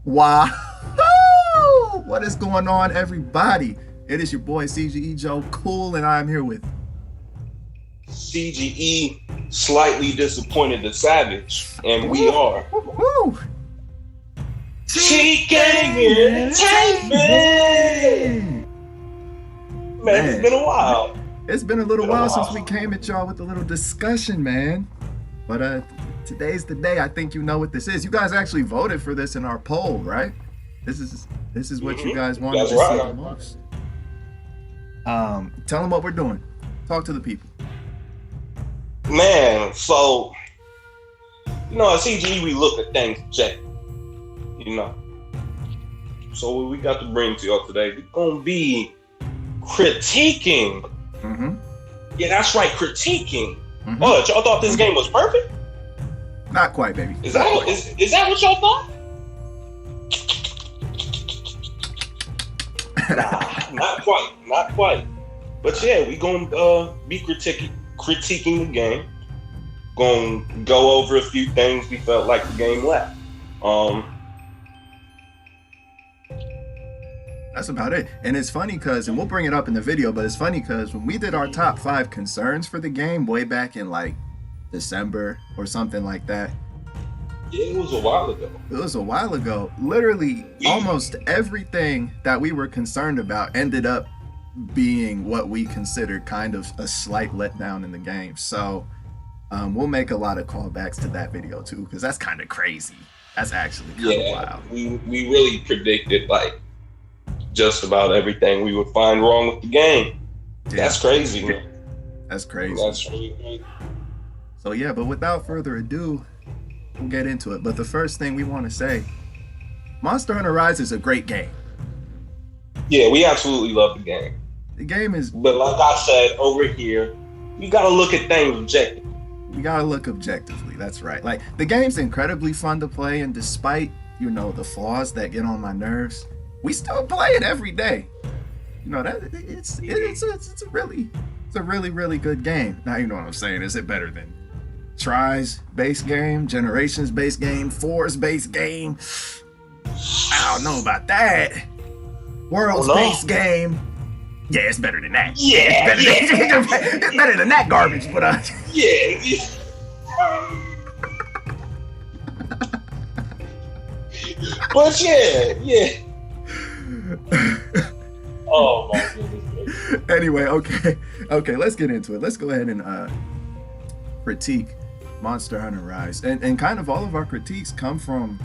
Wow. What is going on, everybody? It is your boy CGE Joe Cool, and I'm here with CGE, slightly disappointed the Savage, and we woo, are woo, woo. Cheeking Entertainment. Man, it's been Man, a while. it's been a little Been a while since we while. came at y'all with a little discussion, man. But today's the day. I think you know what this is. You guys actually voted for this in our poll, right? This is what you guys wanted That's to see the right. most. Tell them what we're doing. Talk to the people. Man, so at CGE we look at things objectively, you know. So what we got to bring to y'all today, we're gonna be critiquing. Mm-hmm. Yeah, that's right, critiquing. Mm-hmm. Oh, y'all thought this game was perfect? Not quite, baby. Is that what y'all thought? Nah, not quite. But yeah, we gonna be critiquing the game. Gonna go over a few things we felt like the game lacked. That's about it. And it's funny because, and we'll bring it up in the video, but it's funny because when we did our top 5 concerns for the game way back in like December or something like that. Yeah, it was a while ago. It was a while ago. Literally, almost everything that we were concerned about ended up being what we considered kind of a slight letdown in the game. So we'll make a lot of callbacks to that video too, because that's kind of crazy. That's actually kind of wild. We really predicted like just about everything we would find wrong with the game. Yeah. That's crazy, man. That's crazy. That's really crazy. So yeah, but without further ado, we'll get into it. But the first thing we want to say, Monster Hunter Rise is a great game. Yeah, we absolutely love the game. The game is... But like I said, over here, you got to look at things objectively. You got to look objectively, that's right. Like, the game's incredibly fun to play, and despite, the flaws that get on my nerves, we still play it every day. That it's a really, really good game. Now, you know what I'm saying. Is it better than Try's base game, Generations base game, 4's base game? I don't know about that. World's base game. Yeah, it's better than that. Yeah, it's better than that garbage, but yeah. But yeah. Oh my goodness. Anyway, okay, let's get into it. Let's go ahead and critique Monster Hunter Rise, and kind of all of our critiques come from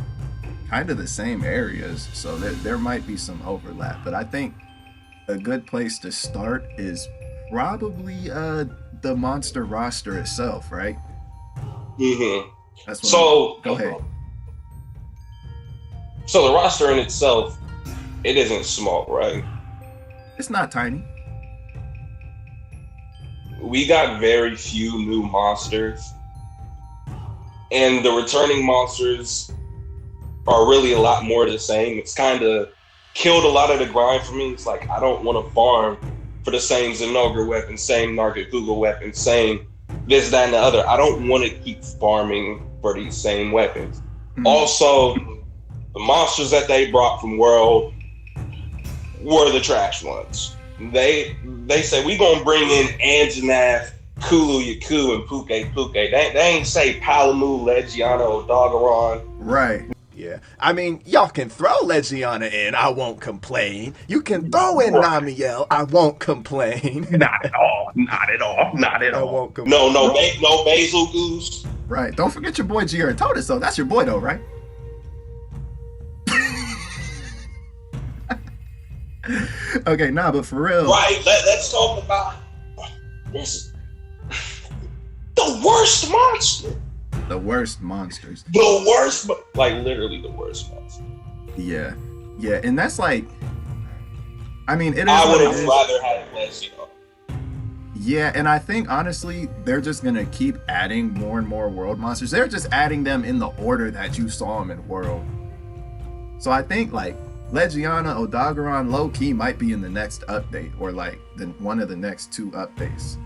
kind of the same areas, so there might be some overlap, but I think a good place to start is probably the monster roster itself, right? Mm-hmm. That's what go ahead. So the roster in itself, it isn't small, right? It's not tiny. We got very few new monsters, and the returning monsters are really a lot more the same. It's kind of killed a lot of the grind for me. It's like I don't want to farm for the same Zenogre weapon, same Nargacuga weapon, same this, that, and the other. I don't want to keep farming for these same weapons. Mm-hmm. Also, the monsters that they brought from World were the trash ones. They said we gonna bring in Anjanath, Kulu Yaku, and Puke. They ain't say Palamu, Legiano, Doggeron. Right. Yeah, I mean, y'all can throw Legiana in, I won't complain. You can throw in Namiel, I won't complain. Not at all. I won't complain. No Basil Goose. Right. Don't forget your boy Giartotis, though. That's your boy, though, right? Okay, but for real. Right, let's talk about this. The worst monster. The worst monsters. The worst, like literally the worst monster. Yeah, and that's like, I mean, it is. I would have rather had Legiano. Yeah, and I think honestly, they're just gonna keep adding more and more world monsters. They're just adding them in the order that you saw them in World. So I think like Legiana, Odogaron, low key might be in the next update, or like one of the next 2 updates.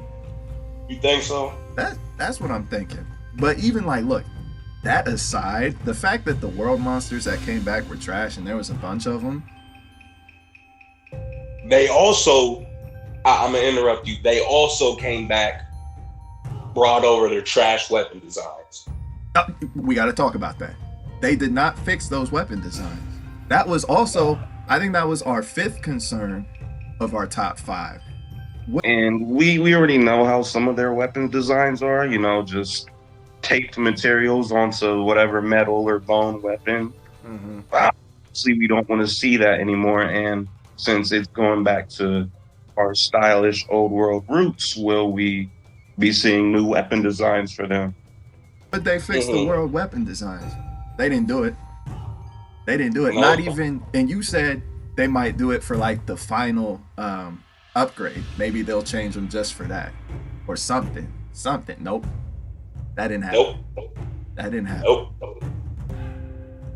You think so? That's what I'm thinking. But even like, look, that aside, the fact that the world monsters that came back were trash and there was a bunch of them. They also, I'm gonna interrupt you. They also came back, brought over their trash weapon designs. We got to talk about that. They did not fix those weapon designs. That was also, I think that was our 5th concern of our top 5. And we already know how some of their weapon designs are, you know, just taped materials onto whatever metal or bone weapon. Mm-hmm. Obviously, we don't want to see that anymore. And since it's going back to our stylish old world roots, will we be seeing new weapon designs for them? But they fixed the world weapon designs. They didn't do it. They didn't do it. No. Not even, and you said they might do it for like the final upgrade. Maybe they'll change them just for that. Or something. Nope. That didn't happen. Nope. That didn't happen. Nope.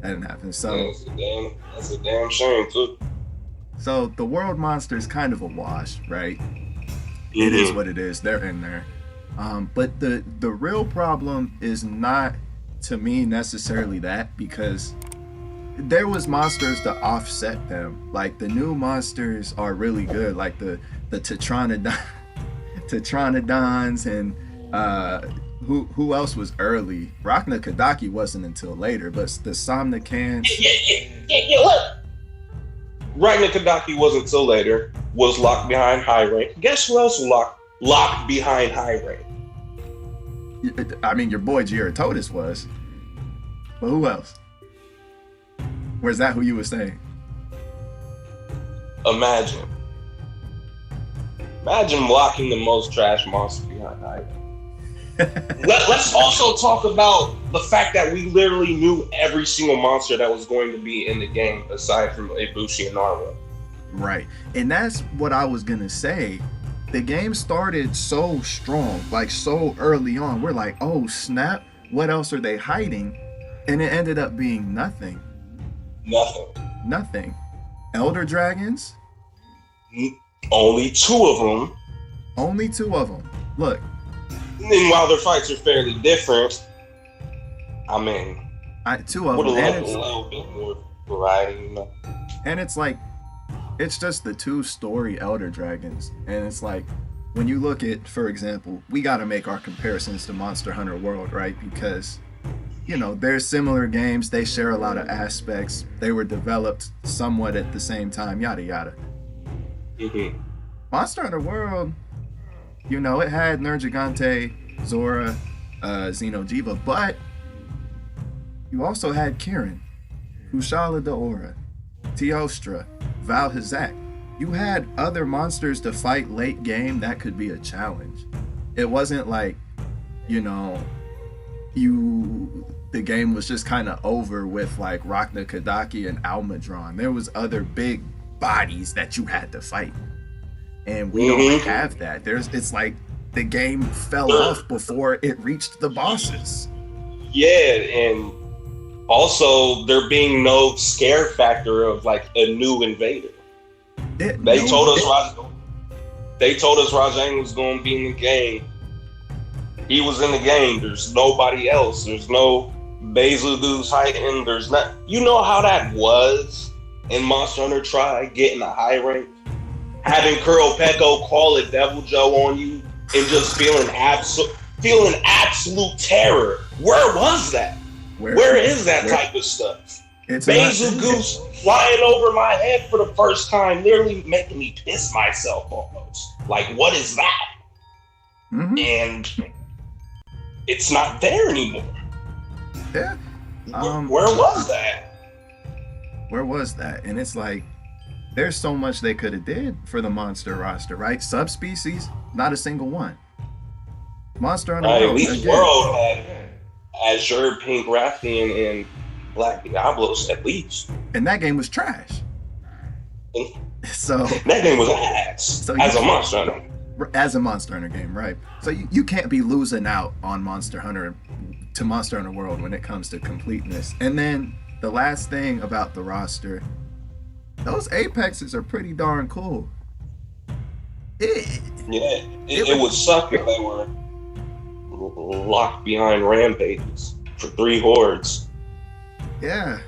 That didn't happen. So That's a damn shame too. So the world monster is kind of a wash, right? It is what it is. They're in there. But the real problem is not, to me, necessarily that, because there was monsters to offset them. Like the new monsters are really good, like the Tetranodons and who else was early? Rachna Kadaki wasn't until later, but the Somnicans. Yeah, what? Rachna Kadaki wasn't until later. Was locked behind high rank. Guess who else was locked behind high rank? I mean, your boy Giratodus was. But who else? Where's that who you were saying? Imagine locking the most trash monster behind high rank. Let's also talk about the fact that we literally knew every single monster that was going to be in the game aside from Ibushi and Narwa. Right. And that's what I was going to say. The game started so strong, like so early on. We're like, oh, snap. What else are they hiding? And it ended up being nothing. Nothing. Elder Dragons? Only 2 of them. Only 2 of them. Look. And while their fights are fairly different, I mean, 2 of would them. have loved a little bit more variety, you know? And it's like, it's just the 2 story Elder Dragons. And it's like, when you look at, for example, we got to make our comparisons to Monster Hunter World, right? Because, you know, they're similar games. They share a lot of aspects. They were developed somewhat at the same time, yada, yada. Mm-hmm. Monster Hunter World, you know, it had Nergigante, Zora, Xeno'jiiva, but you also had Kirin, Kushala Daora, Teostra, Val Hazak. You had other monsters to fight late game that could be a challenge. It wasn't like, you know, the game was just kind of over with like Rachna Kadaki and Almadron. There was other big bodies that you had to fight. And we don't have that. It's like the game fell off before it reached the bosses. Yeah, and also there being no scare factor of like a new invader. They told us Rajang was going to be in the game. He was in the game. There's nobody else. There's no Bezudu's hiding. There's not. You know how that was in Monster Hunter Tri, getting a high rank, having Kuro Peko call it Devil Joe on you, and just feeling absolute terror. Where was that? Where is that type of stuff? Bezudu's flying over my head for the first time, literally making me piss myself almost. Like, what is that? Mm-hmm. And it's not there anymore. Yeah. Where was that? Where was that? And it's like, there's so much they could have did for the monster roster, right? Subspecies, not a single one. Monster Hunter World, at least World had Azure, Pink Rathian, and Black Diablos at least. And that game was trash. So that game was ass as a Monster Hunter. As a Monster Hunter game, right? So you can't be losing out on Monster Hunter to Monster Hunter World when it comes to completeness. And then the last thing about the roster, those Apexes are pretty darn cool. It would suck if they were locked behind rampages. for 3 hordes. Yeah.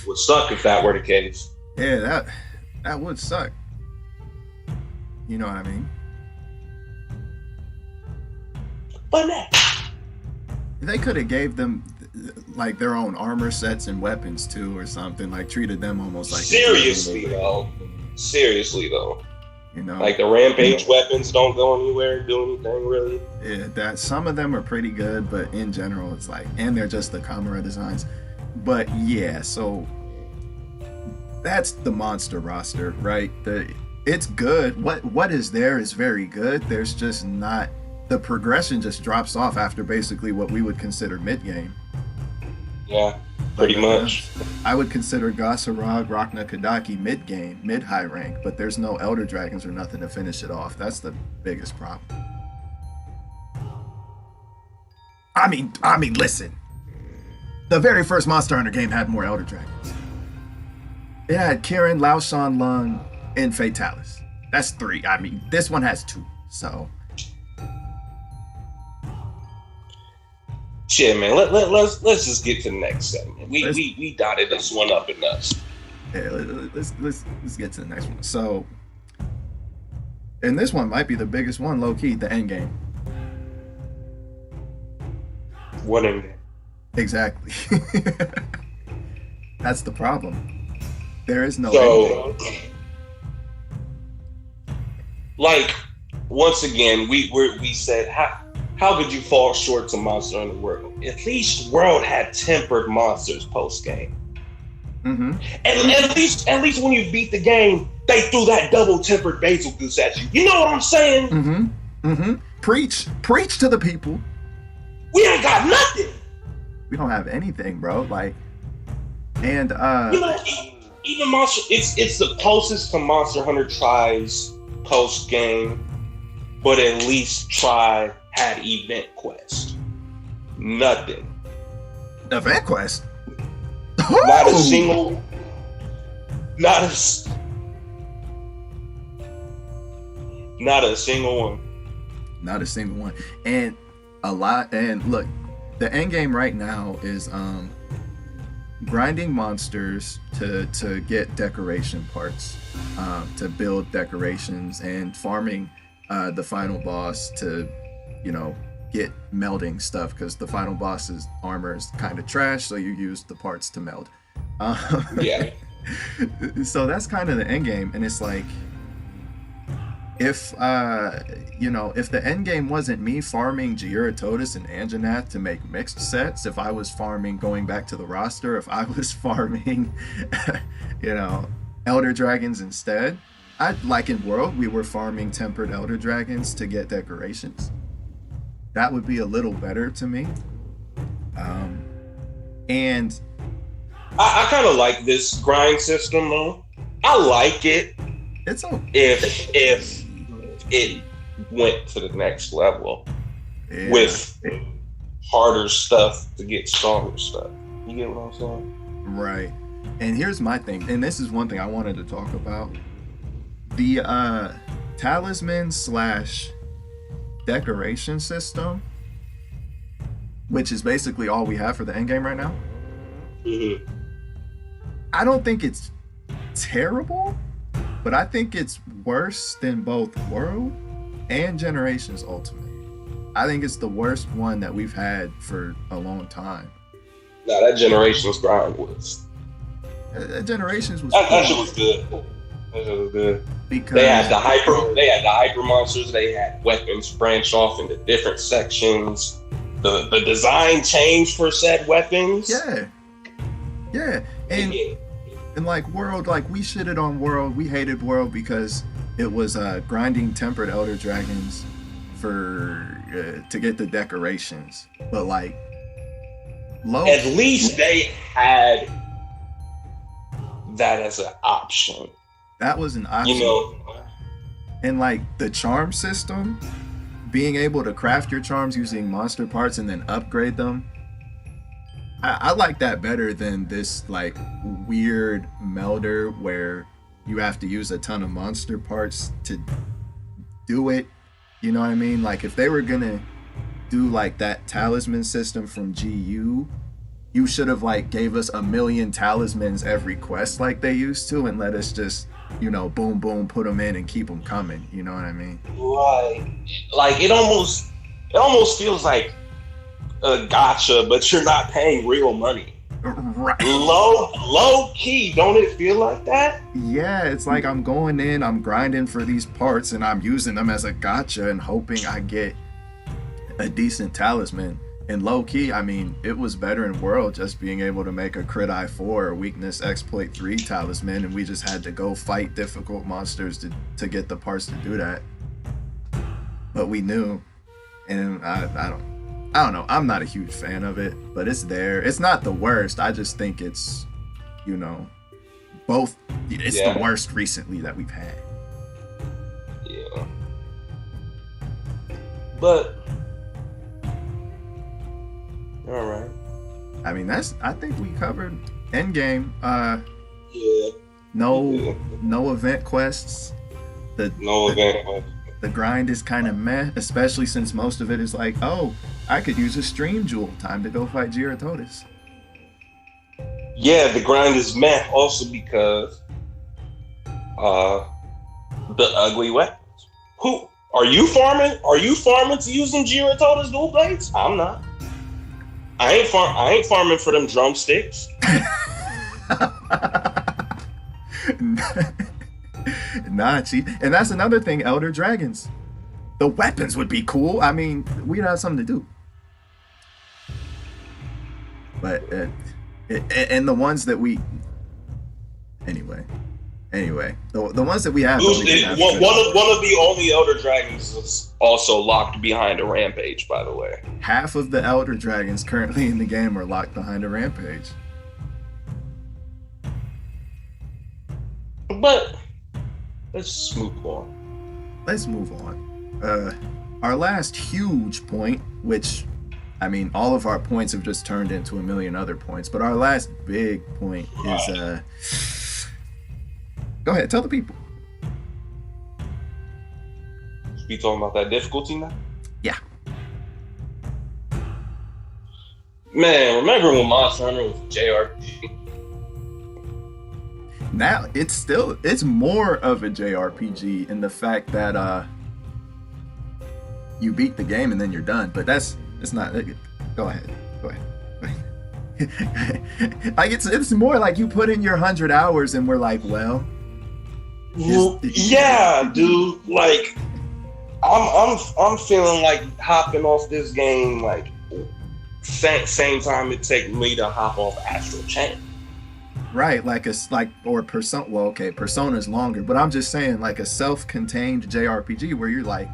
Would suck if that were the case. Yeah, that would suck. You know what I mean? But nah. They could have gave them like their own armor sets and weapons too, or something. Like treated them almost like Seriously though, you know, like the rampage weapons don't go anywhere, do anything really. Yeah, that some of them are pretty good, but in general, it's like, and they're just the Chimera designs. But yeah, so that's the monster roster, right? It's good. What is there is very good. There's just not, the progression just drops off after basically what we would consider mid game. Yeah, pretty much. I would consider Gasarag, Rachna Kadaki mid game, mid high rank, but there's no Elder Dragons or nothing to finish it off. That's the biggest problem. I mean, listen. The very first Monster Hunter game had more Elder Dragons. It had Kirin, Lao Shan Lung, and Fatalis. That's 3. I mean, this one has 2. So shit, man. Let's just get to the next segment. We dotted this one up enough. Yeah, let's get to the next one. So, and this one might be the biggest one, low key, the end game. What end game? Exactly. That's the problem. There is no end game. Like, once again, we said how could you fall short to Monster Hunter World? At least World had tempered monsters post game. Mm-hmm. And at least when you beat the game, they threw that double tempered basil goose at you. You know what I'm saying? Mm-hmm. Mm-hmm. Preach to the people. We ain't got nothing. We don't have anything, bro. Like, and you know, even Monster, it's the closest to Monster Hunter tries post game, but at least Try had Event Quest. Nothing. Event Quest? Not a single. Not a single one. Not a single one. And a lot. And look, the end game right now is grinding monsters to get decoration parts, to build decorations, and farming the final boss to, you know, get melding stuff, because the final boss's armor is kind of trash, so you use the parts to meld. Yeah. So that's kind of the end game, and it's like, if you know, if the end game wasn't me farming Geototus and Anjanath to make mixed sets, if I was farming, going back to the roster, if I was farming you know, Elder Dragons instead, like in World, we were farming tempered Elder Dragons to get decorations. That would be a little better to me. And I kind of like this grind system though. I like it. It's okay. If it went to the next level, yeah, with harder stuff to get stronger stuff. You get what I'm saying? Right. And here's my thing, and this is one thing I wanted to talk about. The talisman / decoration system, which is basically all we have for the end game right now. Mm-hmm. I don't think it's terrible, but I think it's worse than both World and Generations Ultimate. I think it's the worst one that we've had for a long time. Nah, that Generations grind was. Generations was. That shit was good. That shit was good. Because they had the hyper monsters. They had weapons branch off into different sections. The design changed for said weapons. Yeah. And like World, like we shitted on World. We hated World because it was grinding tempered Elder Dragons for to get the decorations. But like, at least they had that as an option. That was an option. You know, and like the charm system, being able to craft your charms using monster parts and then upgrade them. I like that better than this like weird melder where you have to use a ton of monster parts to do it. You know what I mean? Like if they were gonna do like that talisman system from GU, you should have like gave us 1,000,000 talismans every quest like they used to, and let us just, you know, boom boom, put them in and keep them coming. You know what I mean? Right. Like it almost feels like a gotcha, but you're not paying real money. Right. Low key, don't it feel like that? Yeah, it's like I'm going in, I'm grinding for these parts, and I'm using them as a gotcha and hoping I get a decent talisman. And low key, I mean, it was better in World just being able to make a crit I4 or weakness exploit 3 talisman, and we just had to go fight difficult monsters to get the parts to do that. But we knew, and I don't know. I'm not a huge fan of it, but it's there. It's not the worst. I just think it's, you know, both. It's the worst recently that we've had. Yeah. But all right. I mean, I think we covered endgame. Yeah. No event quests. No event quests. The grind is kind of meh, especially since most of it is like, oh, I could use a stream jewel. Time to go fight Gyarados. Yeah, the grind is meh also because the ugly weapons. Who are you farming? Are you farming to use them Gyarados dual blades? I'm not. I ain't farming for them drumsticks. Nah, chief. And that's another thing, Elder Dragons. The weapons would be cool. I mean, we'd have something to do. But and the ones that we anyway, the ones that we have. One of the only Elder Dragons is also locked behind a rampage, by the way. Half of the Elder Dragons currently in the game are locked behind a rampage. But let's move on. Let's move on. Our last huge point, which, I mean, all of our points have just turned into 1,000,000 other points, but our last big point is, go ahead, tell the people. We talking about that difficulty now? Yeah. Man, remember when Monster Hunter was a JRPG? Now it's more of a JRPG in the fact that you beat the game and then you're done. But it's not. Go ahead. Like it's more like you put in your 100 hours and we're like, well, yeah, dude. Like I'm feeling like hopping off this game like same time it take me to hop off Astral Chain. Right, or Persona. Well, okay, Persona's longer, but I'm just saying, like a self-contained JRPG where you're like,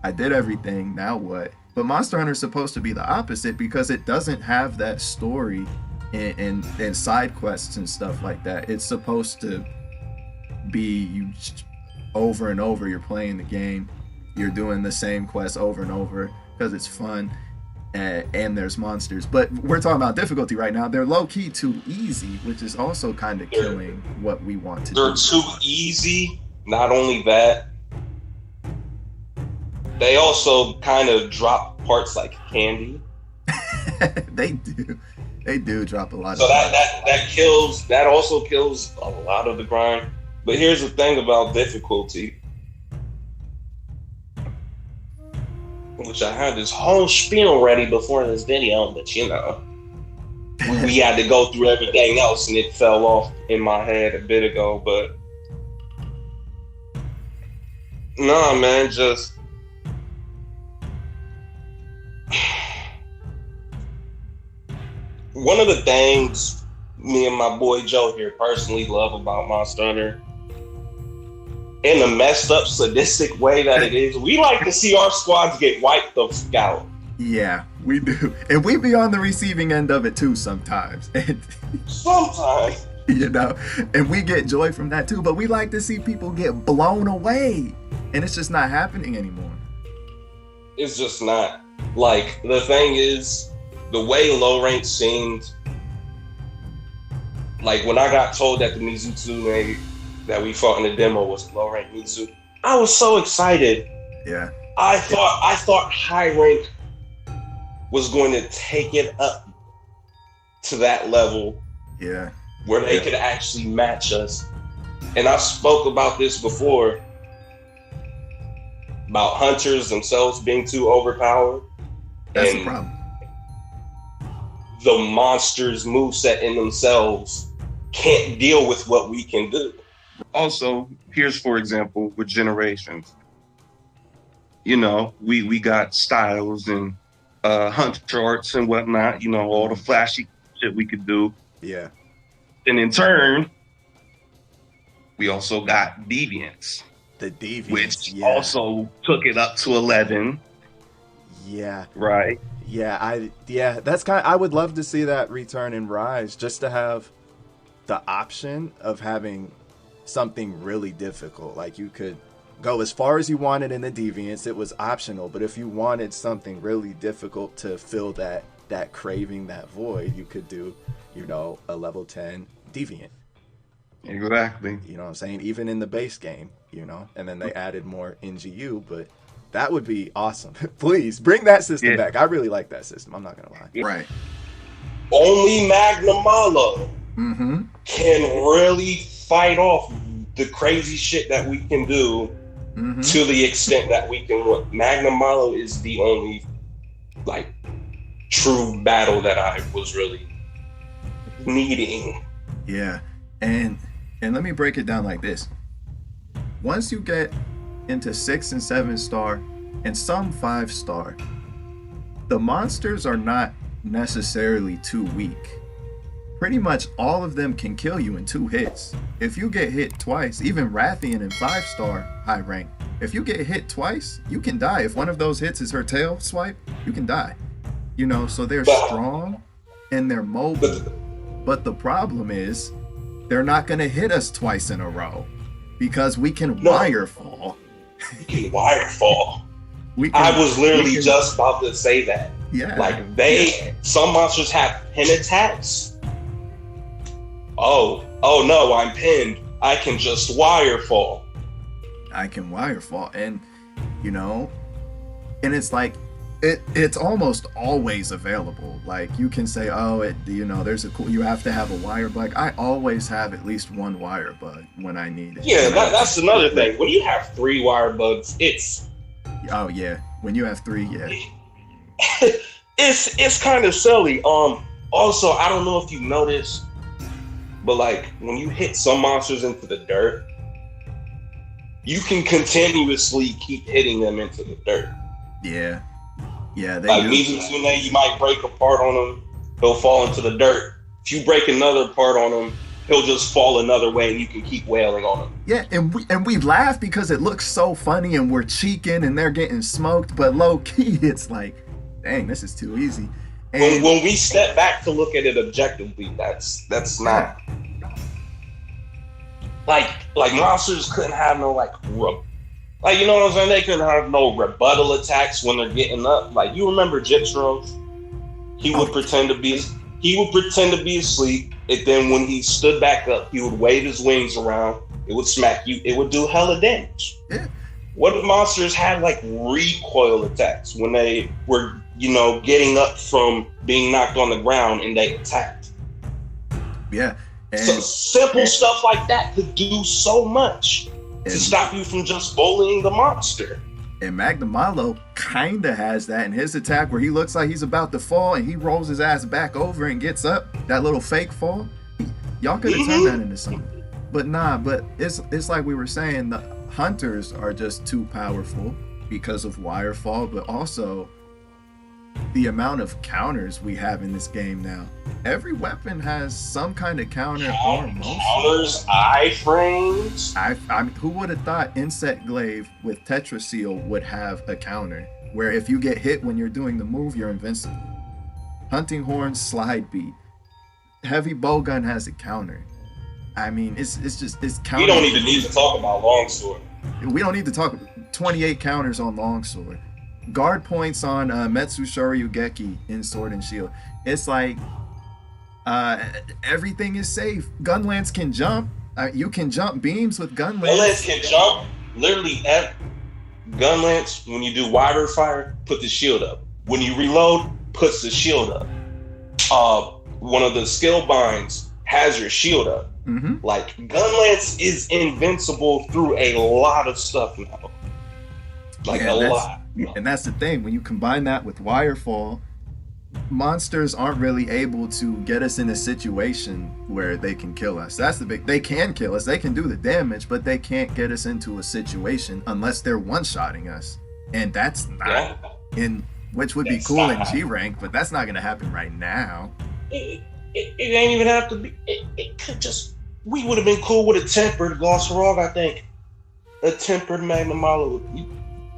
I did everything, now what? But Monster Hunter is supposed to be the opposite because it doesn't have that story and side quests and stuff like that. It's supposed to be you over and over. You're playing the game, you're doing the same quest over and over because it's fun. And there's monsters, but we're talking about difficulty right now. They're low-key too easy, which is also kind of killing what we want to do. They're too easy. Not only that, they also kind of drop parts like candy. They do drop a lot. So that also kills a lot of the grind. But here's the thing about difficulty, which I had this whole spiel ready before this video, but you know, we had to go through everything else and it fell off in my head a bit ago. But nah, man, just one of the things me and my boy Joe here personally love about Monster Hunter, in a messed up, sadistic way that it is, we like to see our squads get wiped the fuck out. Yeah, we do. And we be on the receiving end of it too sometimes. Sometimes. You know, and we get joy from that too, but we like to see people get blown away. And it's just not happening anymore. It's just not. Like, the thing is, the way low rank seemed, like when I got told that the Mizutsune that we fought in the demo was low rank Mizu, I was so excited. Yeah. I thought high rank was going to take it up to that level Yeah. where they could actually match us. And I spoke about this before, about hunters themselves being too overpowered. That's and the problem. The monsters' moveset in themselves can't deal with what we can do. Also, here's for example with generations. You know, we got styles and hunter arts and whatnot. You know, all the flashy shit we could do. Yeah. And in turn, we also got deviants, The deviants. which yeah. also took it up to 11. Yeah. Right. Yeah, that's I would love to see that return in Rise, just to have the option of having something really difficult. Like, you could go as far as you wanted in the deviants, it was optional, but if you wanted something really difficult to fill that craving, that void, you could do, you know, a level 10 deviant. Exactly. You know what I'm saying? Even in the base game, you know, and then they added more NGU, but that would be awesome. Please bring that system back. I really like that system. I'm not going to lie. Right. Only Magnamalo can really fight off the crazy shit that we can do to the extent that we can. Magnamalo is the only, like, true battle that I was really needing. Yeah. And let me break it down like this. Once you get into 6 and 7 star and some 5 star, the monsters are not necessarily too weak. Pretty much all of them can kill you in 2 hits. If you get hit twice, even Rathian in 5 star high rank, if you get hit twice, you can die. If one of those hits is her tail swipe, you can die. You know, so they're strong and they're mobile. But the problem is, they're not going to hit us twice in a row because we can wire fall. We can wire fall. I was literally just about to say that. Yeah. Like, some monsters have pin attacks. Oh no, I'm pinned. I can just wire fall. I can wire fall. And, you know, and it's like, it's almost always available. Like, you can say, you know, you have to have a wire bug. I always have at least one wire bug when I need it. Yeah, that's another thing. When you have 3 wire bugs, it's... Oh, yeah. When you have 3, yeah. it's kind of silly. Also, I don't know if you noticed, but, like, when you hit some monsters into the dirt, you can continuously keep hitting them into the dirt. Yeah. Yeah, they like do. Mizutune, you might break a part on him, he'll fall into the dirt. If you break another part on him, he'll just fall another way and you can keep wailing on him. Yeah, and we laugh because it looks so funny and we're cheeking and they're getting smoked, but low key it's like, dang, this is too easy. And when we step back to look at it objectively, that's not like monsters couldn't have no you know what I'm saying? They couldn't have no rebuttal attacks when they're getting up. Like, you remember Gypsros? He would pretend to be asleep, and then when he stood back up, he would wave his wings around. It would smack you. It would do hella damage. Yeah. What if monsters had like recoil attacks when they were, you know, getting up from being knocked on the ground and they attacked? Yeah. And so simple stuff like that could do so much to stop you from just bullying the monster. And Magnamalo kind of has that in his attack where he looks like he's about to fall and he rolls his ass back over and gets up. That little fake fall. Y'all could have turned that into something. But it's like we were saying, the hunters are just too powerful because of wire fall, but also the amount of counters we have in this game now. Every weapon has some kind of counter or counters, iframes. I mean, who would have thought Insect Glaive with Tetra Seal would have a counter where if you get hit when you're doing the move, you're invincible. Hunting Horn Slide Beat. Heavy Bowgun has a counter. I mean, it's counter. We don't even need to talk about Longsword. We don't need to talk 28 counters on Longsword. Guard points on Metsu Shoryugeki in Sword and Shield. It's like everything is safe. Gunlance can jump. You can jump beams with Gunlance. Gunlance can jump. Literally, at Gunlance, when you do wider fire, put the shield up. When you reload, puts the shield up. One of the skill binds has your shield up. Mm-hmm. Like, Gunlance is invincible through a lot of stuff now. Like, a lot. And that's the thing. When you combine that with Wirefall, monsters aren't really able to get us in a situation where they can kill us. That's the big. They can kill us. They can do the damage, but they can't get us into a situation unless they're one-shotting us. And that's not in, which would be cool in G rank, but that's not going to happen right now. It ain't even have to be. It could just. We would have been cool with a tempered Glossarog, I think. A tempered Magnum Malo. We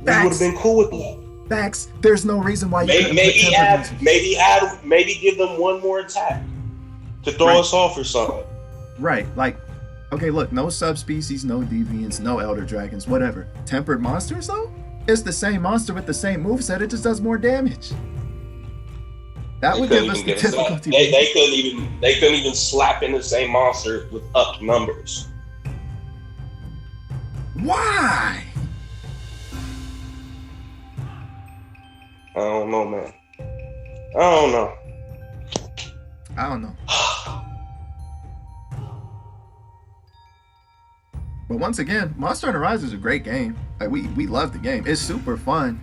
would have been cool with that. Facts. There's no reason why you maybe give them one more attack to throw us off or something. Right. Like, okay, look, no subspecies, no deviants, no elder dragons, whatever. Tempered monsters though? It's the same monster with the same moveset, it just does more damage. That would give us the difficulty. They couldn't even slap in the same monster with up numbers. Why? I don't know, man. I don't know. But once again, Monster Hunter Rise is a great game. Like, we love the game. It's super fun.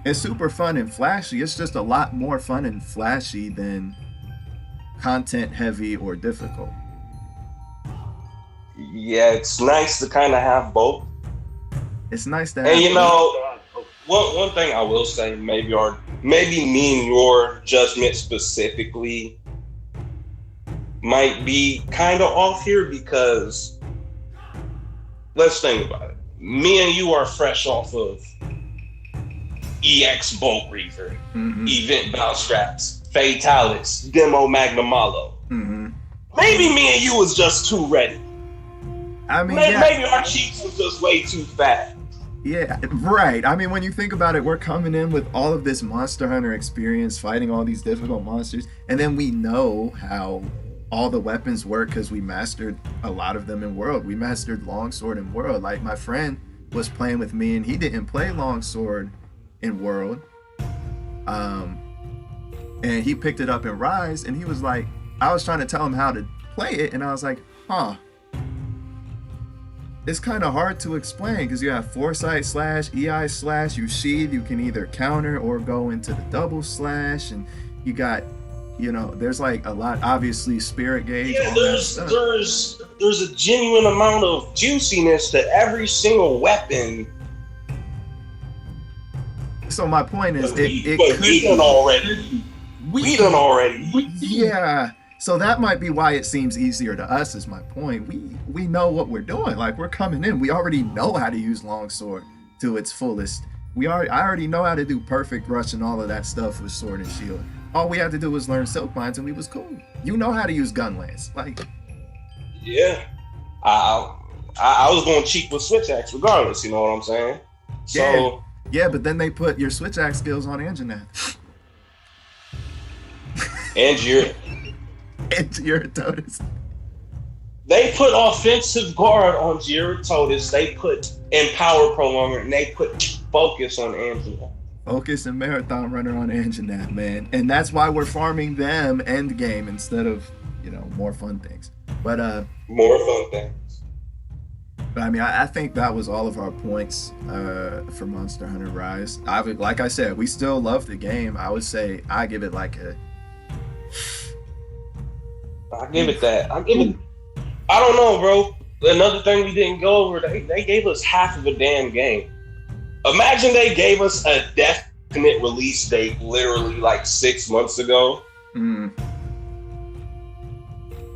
It's super fun and flashy. It's just a lot more fun and flashy than content heavy or difficult. Yeah, it's nice to kind of have both. It's nice to have and you know, one thing I will say, maybe me and your judgment specifically might be kind of off here, because let's think about it. Me and you are fresh off of EX Bolt Reaver, Event Bouncestraps, Fatalis, Demo Magnamalo. Maybe me and you was just too ready. I mean, maybe our cheeks was just way too fat. Yeah, right. I mean, when you think about it, we're coming in with all of this Monster Hunter experience, fighting all these difficult monsters, and then we know how all the weapons work because we mastered a lot of them in World. We mastered Longsword in World. Like, my friend was playing with me, and he didn't play Longsword in World. And he picked it up in Rise, and he was like, I was trying to tell him how to play it, and I was like, it's kind of hard to explain because you have Foresight slash, EI slash, you sheath, you can either counter or go into the double slash, and you got, you know, there's like a lot, obviously Spirit Gauge. Yeah, there's a genuine amount of juiciness to every single weapon. So my point is, we done already. Yeah. So that might be why it seems easier to us, is my point. We know what we're doing. Like, we're coming in. We already know how to use Longsword to its fullest. I already know how to do perfect rush and all of that stuff with Sword and Shield. All we had to do was learn Silk Binds and we was cool. You know how to use Gunlance. Like, yeah. I was going cheap with Switch Axe regardless, you know what I'm saying? So yeah, but then they put your Switch Axe skills on Anjanath. And Gyarados. They put offensive guard on Gyarados. They put Empower Prolonger, and they put focus on Angela. Focus and Marathon Runner on Anjanath, man. And that's why we're farming them end game instead of, you know, more fun things. But more fun things. But I mean, I think that was all of our points for Monster Hunter Rise. Like I said, we still love the game. I would say I give it like a. I give it that. I don't know, bro. Another thing we didn't go over, they gave us half of a damn game. Imagine they gave us a definite release date literally like 6 months ago.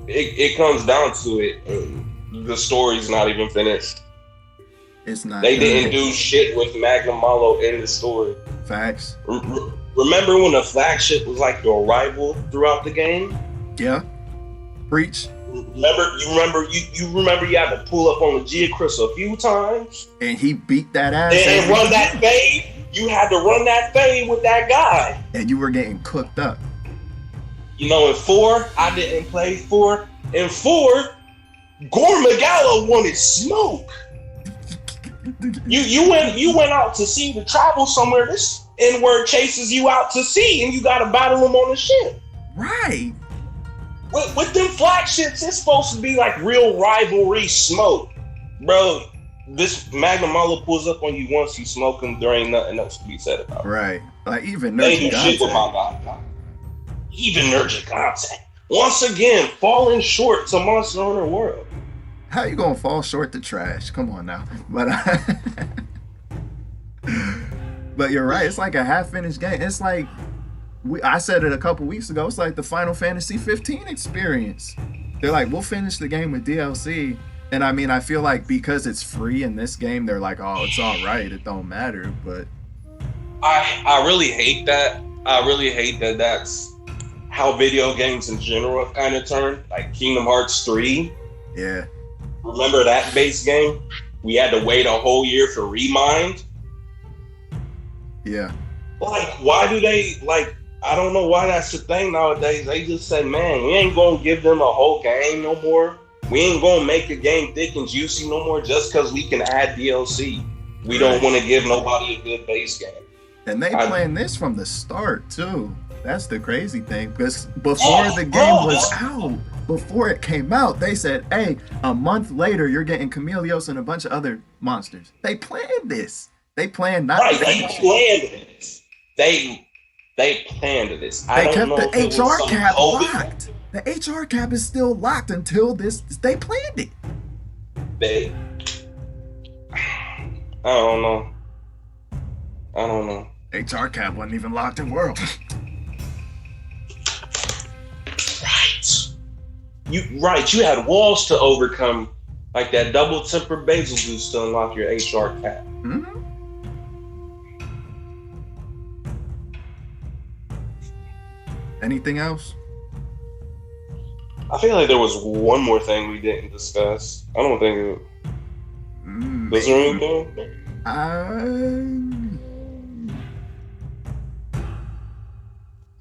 It comes down to it, and the story's not even finished. It's not. They didn't do shit with Magnum Malo in the story. Facts. Remember when the flagship was like your rival throughout the game? Yeah. Preach. You remember you had to pull up on the Geochris a few times, and he beat that ass and run that fade. You had to run that fade with that guy, and you were getting cooked up. You know, in 4, I didn't play 4. In 4, Gore Magala wanted smoke. You went out to see to travel somewhere. N-word chases you out to sea and you gotta battle him on the ship. Right. With them flagships, it's supposed to be like real rivalry smoke. Bro, this Magnum Muller pulls up on you once, you smoke him, there ain't nothing else to be said about it. Right. Like even They do shit with my guy. Even Nurgigante. Once again, falling short to Monster Hunter World. How you gonna fall short to trash? Come on now. But but you're right. It's like a half-finished game. It's like I said it a couple weeks ago. It's like the Final Fantasy 15 experience. They're like, we'll finish the game with DLC, and I mean, I feel like because it's free in this game, they're like, oh, it's all right. It don't matter. But I really hate that. I really hate that. That's how video games in general have kind of turned. Like Kingdom Hearts 3. Yeah. Remember that base game? We had to wait a whole year for Remind. Yeah. Like, why do they, like, I don't know why that's the thing nowadays. They just said, man, we ain't going to give them a whole game no more. We ain't going to make a game thick and juicy no more just because we can add DLC. We don't want to give nobody a good base game. And they planned this from the start, too. That's the crazy thing. Because before the game was out, before it came out, they said, hey, a month later, you're getting Chameleos and a bunch of other monsters. They planned this. They planned not right, to they planned this. They planned this. They kept the HR cap locked. The HR cap is still locked until this. They planned it. I don't know. HR cap wasn't even locked in World. Right. You had walls to overcome, like that double temper basil juice to unlock your HR cap. Mm-hmm. Anything else? I feel like there was one more thing we didn't discuss. I don't think it was there anything?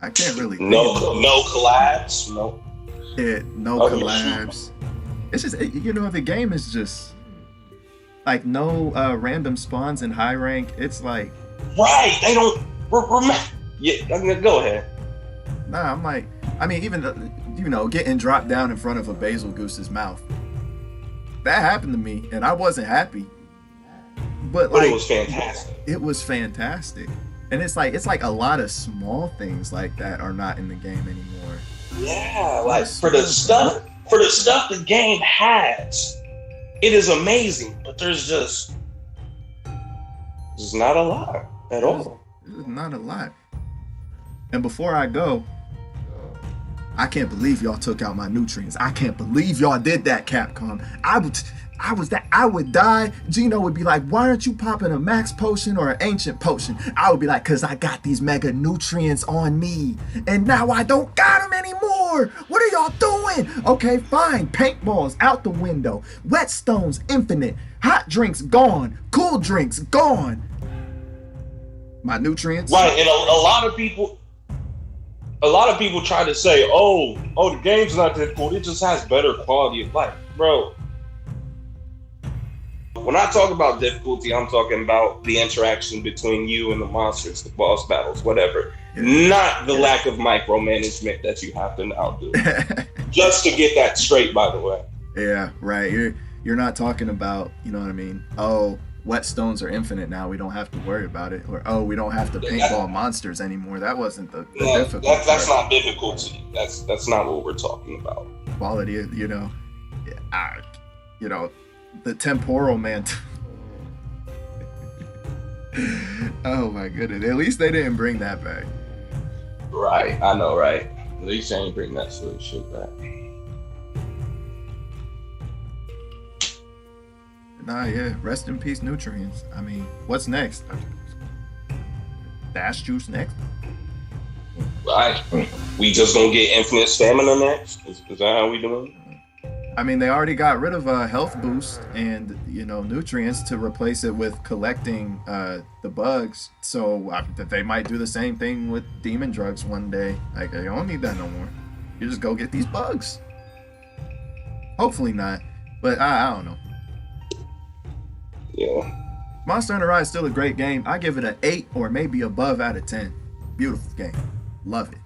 I can't really think no collabs. No. No collabs. It's just, the game is just like no random spawns in high rank. It's like right. They don't remember. Yeah, go ahead. Nah, I'm like, I mean, even getting dropped down in front of a basil goose's mouth. That happened to me, and I wasn't happy. But like, it was fantastic. It was fantastic, and it's like a lot of small things like that are not in the game anymore. Yeah, like for the stuff the game has, it is amazing. But there's not a lot at all. There's not a lot. And before I go, I can't believe y'all took out my nutrients. I can't believe y'all did that, Capcom. I would die. Gino would be like, why aren't you popping a max potion or an ancient potion? I would be like, cause I got these mega nutrients on me. And now I don't got them anymore. What are y'all doing? Okay, fine. Paintballs out the window. Whetstones infinite. Hot drinks gone. Cool drinks gone. My nutrients. Right, and a lot of people try to say, oh, the game's not difficult. It just has better quality of life. Bro, when I talk about difficulty, I'm talking about the interaction between you and the monsters, the boss battles, whatever. Yeah. Not the lack of micromanagement that you have to now do. Just to get that straight, by the way. Yeah, right. You're not talking about, you know what I mean? Oh, whetstones are infinite now. We don't have to worry about it. Or, oh, we don't have to paintball monsters anymore. That wasn't the difficult That's not difficulty. That's not what we're talking about. Quality, the temporal man. Oh my goodness. At least they didn't bring that back. Right. I know, right? At least they ain't bring that silly shit back. Nah, yeah. Rest in peace, nutrients. I mean, what's next? Dash juice next? Right. We just gonna get infinite stamina next? Is that how we doing? I mean, they already got rid of a health boost and, nutrients to replace it with collecting the bugs. So they might do the same thing with demon drugs one day. Like, you don't need that no more. You just go get these bugs. Hopefully not. But I don't know. Yeah. Monster Hunter Rise is still a great game. I give it an 8 or maybe above out of 10. Beautiful game. Love it.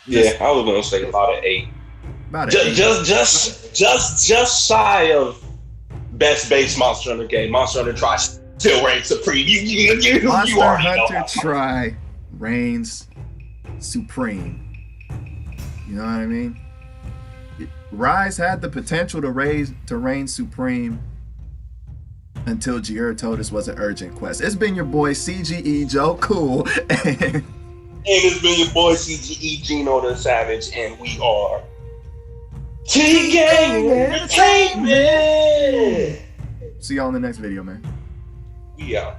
Yeah, I was gonna say about an 8. About an 8. Just shy of best base Monster Hunter game. Monster Hunter Tri still reigns supreme. You Monster already Hunter know. Tri reigns supreme. You know what I mean? Rise had the potential to reign supreme until Jier told us was an urgent quest. It's been your boy CGE Joe Cool. And it's been your boy CGE Gino the Savage, and we are T-Gang Entertainment. See y'all in the next video, man. We out.